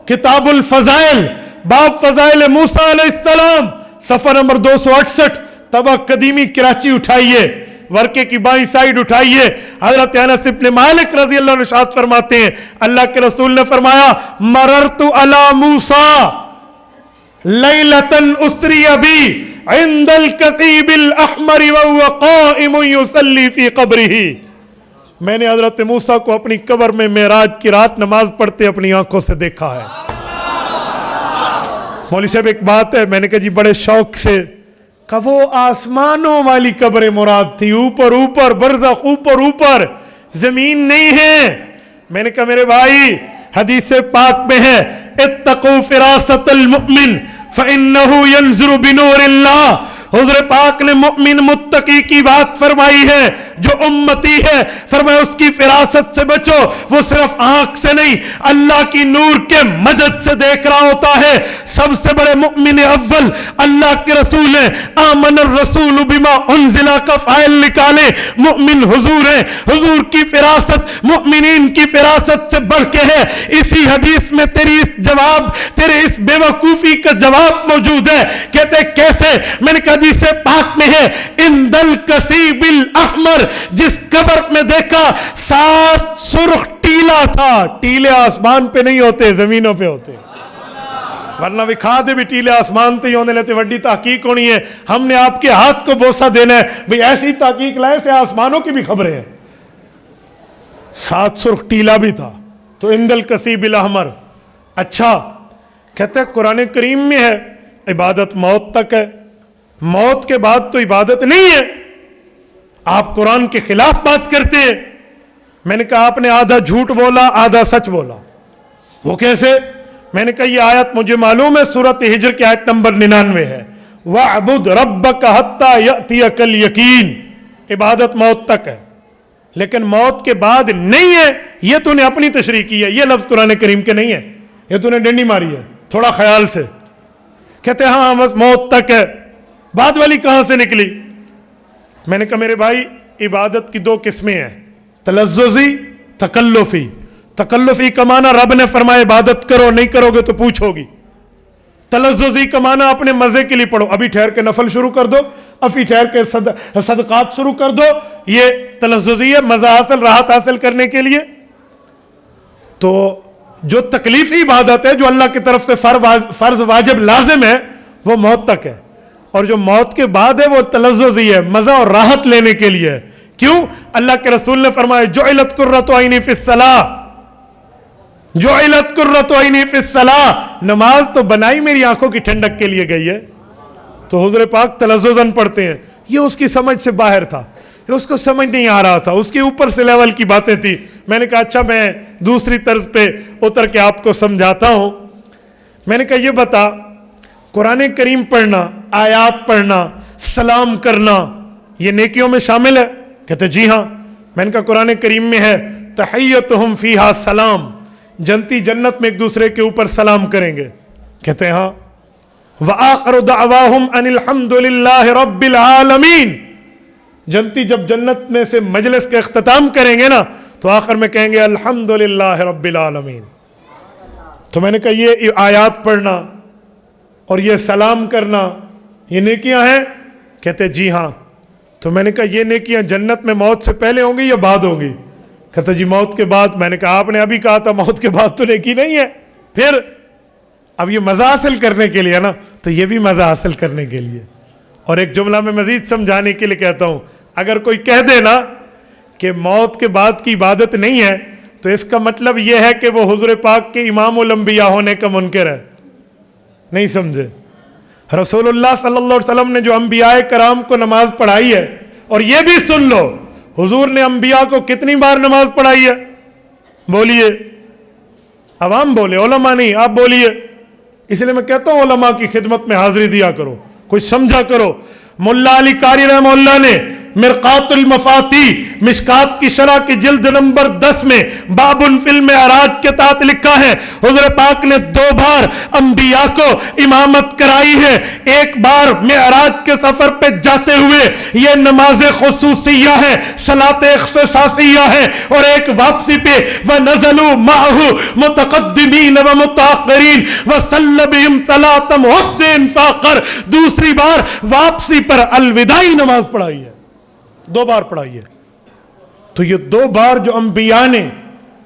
S1: کتاب الفضائل باب فضائل موسیٰ علیہ السلام، صفحہ نمبر 268، طبع قدیمی کراچی اٹھائیے، ورکے کی بائیں سائیڈ اٹھائیے۔ حضرت انس بن مالک رضی اللہ عنہ ارشاد فرماتے ہیں اللہ کے رسول نے فرمایا مررت علی موسیٰ لیلتن اسری بی عند الکثیب الاحمر وهو قائم یصلی فی قبرہ، میں نے حضرت موسیٰ کو اپنی قبر میں معراج کی رات نماز پڑھتے اپنی آنکھوں سے دیکھا ہے۔ مولوی صاحب ایک بات ہے، میں نے کہا جی بڑے شوق سے، کہ وہ آسمانوں والی قبر مراد تھی، اوپر اوپر برزخ، اوپر اوپر، زمین نہیں ہے۔ میں نے کہا میرے بھائی حدیث پاک میں ہے اتقوا فراست المؤمن فإنه ينظر بنور اللہ، حضور پاک نے مؤمن متقی کی بات فرمائی ہے جو امتی ہے، فرمایا اس کی فراست سے بچو، وہ صرف آنکھ سے نہیں اللہ کی نور کے مدد سے دیکھ رہا ہوتا ہے۔ سب سے بڑے مؤمن اول اللہ کے رسول ہیں، آمن الرسول بما انزل کا فاعل نکالے، مؤمن حضور ہیں، حضور کی فراست مؤمنین کی فراست سے بڑھ کے ہے۔ اسی حدیث میں تیری اس جواب، تیرے اس بے وقوفی کا جواب موجود ہے۔ کہتے کیسے؟ میں نے کہا حدیث پاک میں ہے اندل الکثیب الاحمر، جس قبر میں دیکھا 7 سرخ ٹیلا تھا۔ ٹیلے آسمان پہ نہیں ہوتے، زمینوں پہ ہوتے، ورنہ وکھا دے بھی ٹیلے آسمان تے ہی ہونے لیتے، وڈی تحقیق ہونی ہے۔ ہم نے آپ کے ہاتھ کو بوسہ دینا ہے بھئی ایسی تحقیق لائے سے آسمانوں کی بھی خبریں ہیں۔ 7 سرخ ٹیلا بھی تھا، تو اندل کثیب الاحمر۔ اچھا کہتے ہیں قرآن کریم میں ہے عبادت موت تک ہے، موت کے بعد تو عبادت نہیں ہے۔ آپ قرآن کے خلاف بات کرتے ہیں۔ میں نے کہا آپ نے آدھا جھوٹ بولا آدھا سچ بولا، وہ کیسے؟ میں نے کہا یہ آیت مجھے معلوم ہے، سورۃ ہجر کی آیت نمبر 99 ہے، وَاعْبُدْ رَبَّكَ حَتَّى يَأْتِيَكَ الْيَقِينُ، عبادت موت تک ہے، لیکن موت کے بعد نہیں ہے۔ یہ تو نے اپنی تشریح کی ہے، یہ لفظ قرآن کریم کے نہیں ہے، یہ تو نے ڈنڈی ماری ہے تھوڑا خیال سے۔ کہتے ہیں ہاں بس موت تک ہے، بعد والی کہاں سے نکلی؟ میں نے کہا میرے بھائی عبادت کی 2 قسمیں ہیں، تلذذی، تکلفی۔ تکلفی کا معنی رب نے فرمایا عبادت کرو، نہیں کرو گے تو پوچھو گی۔ تلذذی کا معنی اپنے مزے کے لیے پڑھو، ابھی ٹھہر کے نفل شروع کر دو، ابھی ٹھہر کے صدقات شروع کر دو، یہ تلذذی ہے، مزہ حاصل، راحت حاصل کرنے کے لیے۔ تو جو تکلیفی عبادت ہے جو اللہ کی طرف سے فرض واجب لازم ہے وہ موت تک ہے، اور جو موت کے بعد ہے وہ تلذذی ہے، مزہ اور راحت لینے کے لیے ہے۔ کیوں؟ اللہ کے رسول نے فرمایا جعلت قرۃ عینی فی الصلاۃ، جعلت قرۃ عینی فی الصلاۃ، نماز تو بنائی میری آنکھوں کی ٹھنڈک کے لیے گئی ہے۔ تو حضور پاک تلذذاً پڑھتے ہیں، یہ اس کی سمجھ سے باہر تھا، اس کو سمجھ نہیں آ رہا تھا، اس کے اوپر سے لیول کی باتیں تھی۔ میں نے کہا اچھا میں دوسری طرز پہ اتر کے آپ کو سمجھاتا ہوں۔ میں نے کہا یہ بتا، قرآن کریم پڑھنا، آیات پڑھنا، سلام کرنا، یہ نیکیوں میں شامل ہے؟ کہتے جی ہاں۔ میں نے کہا قرآن کریم میں ہے تحیتہم فیہا سلام، جنتی جنت میں ایک دوسرے کے اوپر سلام کریں گے؟ کہتے ہیں ہاں۔ وآخر دعواہم ان الحمد للہ رب العالمین، جنتی جب جنت میں سے مجلس کا اختتام کریں گے نا تو آخر میں کہیں گے الحمد للہ رب العالمین۔ تو میں نے کہا یہ آیات پڑھنا اور یہ سلام کرنا یہ نیکیاں ہیں؟ کہتے جی ہاں۔ تو میں نے کہا یہ نیکیاں جنت میں موت سے پہلے ہوں گی یا بعد ہوں گی؟ کہتے جی موت کے بعد۔ میں نے کہا آپ نے ابھی کہا تھا موت کے بعد تو نیکی نہیں ہے۔ پھر اب یہ مزہ حاصل کرنے کے لیے نا، تو یہ بھی مزہ حاصل کرنے کے لیے۔ اور ایک جملہ میں مزید سمجھانے کے لیے کہتا ہوں، اگر کوئی کہہ دے نا کہ موت کے بعد کی عبادت نہیں ہے تو اس کا مطلب یہ ہے کہ وہ حضور پاک کے امام الانبیاء ہونے کا منکر ہے۔ نہیں سمجھے؟ رسول اللہ صلی اللہ علیہ وسلم نے جو انبیاء کرام کو نماز پڑھائی ہے، اور یہ بھی سن لو حضور نے انبیاء کو کتنی بار نماز پڑھائی ہے؟ بولیے، عوام بولے، علماء نہیں، آپ بولیے۔ اس لیے میں کہتا ہوں علماء کی خدمت میں حاضری دیا کرو، کچھ سمجھا کرو۔ ملا علی قاری رحمہ اللہ نے مرقات المفاتی مشکات کی شرح کی جلد نمبر 10 میں باب فی المعراج کے تحت لکھا ہے حضور پاک نے 2 بار انبیاء کو امامت کرائی ہے، ایک بار معراج کے سفر پہ جاتے ہوئے یہ نماز خصوصیہ ہے، صلاۃ اختصاصیہ ہے، اور ایک واپسی پہ وَنَزَلُوا مَعَهُ مُتَقَدِّمِينَ وَمُتَأَخِّرِينَ وَصَلَّ بِهِمْ صَلَاةً مُحْدٍ فَاقَرْ، دوسری بار واپسی پر الوداعی نماز پڑھائی ہے، 2 بار پڑھائی ہے۔ تو یہ 2 بار جو انبیاء نے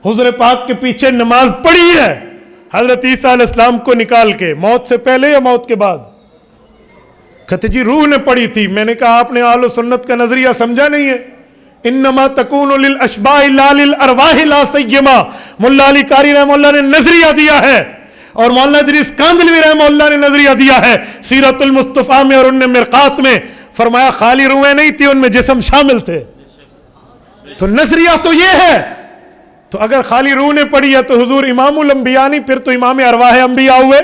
S1: حضور پاک کے پیچھے نماز پڑھی ہے، حضرت عیسیٰ علیہ السلام کو نکال کے، موت سے پہلے یا موت کے بعد؟ کہتے جی روح نے پڑھی تھی۔ میں نے کہا آپ نے اہل سنت کا نظریہ سمجھا نہیں ہے۔ انما تکون للاشباح لا للارواح لا سیما، ملا علی قاری رحمہ اللہ نے نظریہ دیا ہے، اور مولانا ادریس کاندھلوی رحمہ اللہ نے نظریہ دیا ہے سیرت المصطفیٰ میں، اور ان نے مرقات میں فرمایا خالی روحیں نہیں تھی، ان میں جسم شامل تھے۔ تو نظریہ تو یہ ہے۔ تو اگر خالی روح نے پڑھی ہے تو حضور امام الانبیاء نہیں، پھر تو امام ارواح انبیاء ہوئے۔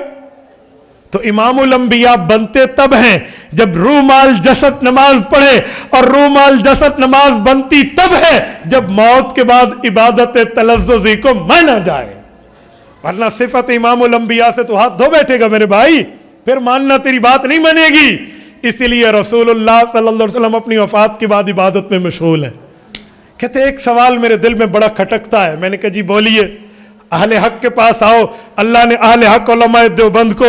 S1: تو امام الانبیاء بنتے تب ہیں جب روح مال جسد نماز پڑھے، اور روح مال جسد نماز بنتی تب ہے جب موت کے بعد عبادت تلذذی کو مانا جائے، ورنہ صفت امام الانبیاء سے تو ہاتھ دھو بیٹھے گا میرے بھائی، پھر ماننا تیری بات نہیں بنے گی۔ اسی لیے رسول اللہ صلی اللہ علیہ وسلم اپنی وفات کے بعد عبادت میں مشغول ہیں۔ کہتے ایک سوال میرے دل میں بڑا کھٹکتا ہے۔ میں نے کہا جی بولیے۔ اہل حق کے پاس آؤ، اللہ نے اہل حق علماء دیوبند کو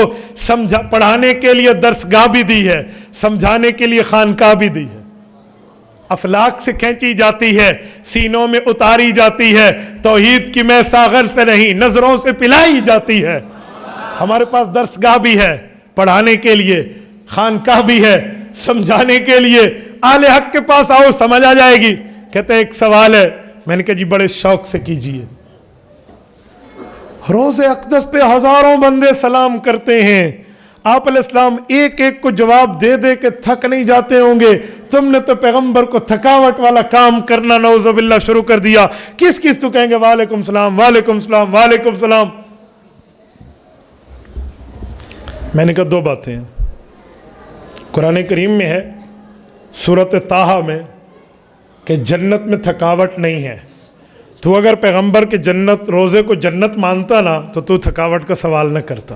S1: پڑھانے کے لیے درسگاہ بھی دی ہے، سمجھانے کے لیے خانقاہ بھی دی ہے، افلاک سے کھینچی جاتی ہے، سینوں میں اتاری جاتی ہے، توحید کی میں ساغر سے نہیں نظروں سے پلائی جاتی ہے۔ ہمارے پاس درسگاہ بھی ہے، پڑھانے کے لیے خانقاہ بھی ہے، سمجھانے کے لیے۔ اہل حق کے پاس آؤ، سمجھ آ جائے گی۔ کہتے ہیں ایک سوال ہے۔ میں نے کہا جی بڑے شوق سے کیجئے۔ روز اقدس پہ ہزاروں بندے سلام کرتے ہیں، آپ علیہ السلام ایک ایک کو جواب دے دے کے تھک نہیں جاتے ہوں گے، تم نے تو پیغمبر کو تھکاوٹ والا کام کرنا نعوذ باللہ شروع کر دیا۔ کس کس کو کہیں گے وعلیکم السلام وعلیکم السلام وعلیکم السلام؟ میں نے کہا 2 باتیں ہیں۔ قرآن کریم میں ہے سورۃ طٰہٰ میں کہ جنت میں تھکاوٹ نہیں ہے۔ تو اگر پیغمبر کے جنت روزے کو جنت مانتا نا تو تھکاوٹ کا سوال نہ کرتا۔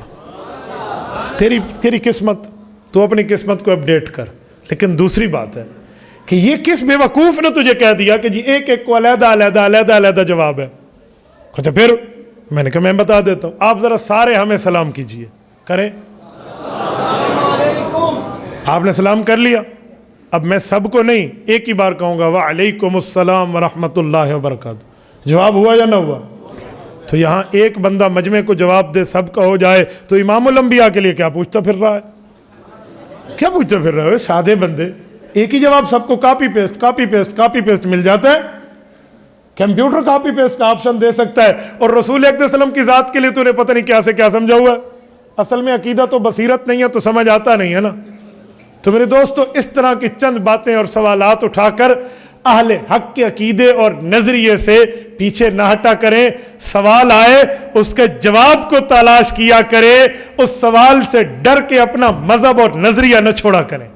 S1: تیری قسمت، تو اپنی قسمت کو اپڈیٹ کر۔ لیکن دوسری بات ہے کہ یہ کس بے وقوف نے تجھے کہہ دیا کہ جی ایک ایک کو علیحدہ علیحدہ علیحدہ علیحدہ جواب ہے؟ کہتے پھر میں نے کہا میں بتا دیتا ہوں، آپ ذرا سارے ہمیں سلام کیجئے، کریں۔ آپ نے سلام کر لیا، اب میں سب کو نہیں ایک ہی بار کہوں گا وعلیکم السلام ورحمۃ اللہ وبرکاتہ۔ جواب ہوا یا نہ ہوا؟ تو یہاں ایک بندہ مجمع کو جواب دے، سب کا ہو جائے، تو امام الانبیاء کے لیے کیا پوچھتا پھر رہا ہے؟ کیا پوچھتا پھر رہا ہے؟ سادے بندے ایک ہی جواب سب کو کاپی پیسٹ مل جاتا ہے. کمپیوٹر کاپی پیسٹ کا آپشن دے سکتا ہے, اور رسول اکرم صلی اللہ علیہ وسلم کی ذات کے لیے تو نے پتہ نہیں کیا سے کیا سمجھا ہوا ہے. اصل میں عقیدہ تو بصیرت نہیں ہے تو سمجھ آتا نہیں ہے نا. تو میرے دوستو, اس طرح کی چند باتیں اور سوالات اٹھا کر اہل حق کے عقیدے اور نظریے سے پیچھے نہ ہٹا کریں. سوال آئے اس کے جواب کو تلاش کیا کرے, اس سوال سے ڈر کے اپنا مذہب اور نظریہ نہ چھوڑا کریں,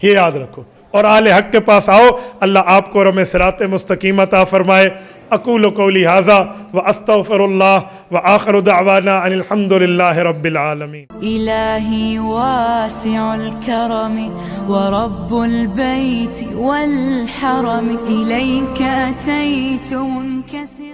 S1: یہ یاد رکھو. اور اہل حق کے پاس آؤ, اللہ آپ کو رم صراط مستقیم عطا فرمائے. اقول قولی ھذا واستغفر اللہ وآخر دعوانا ان الحمد للہ رب العالمین.
S2: إلهي واسع الكرم ورب البيت والحرم إليك أتيت منكسرا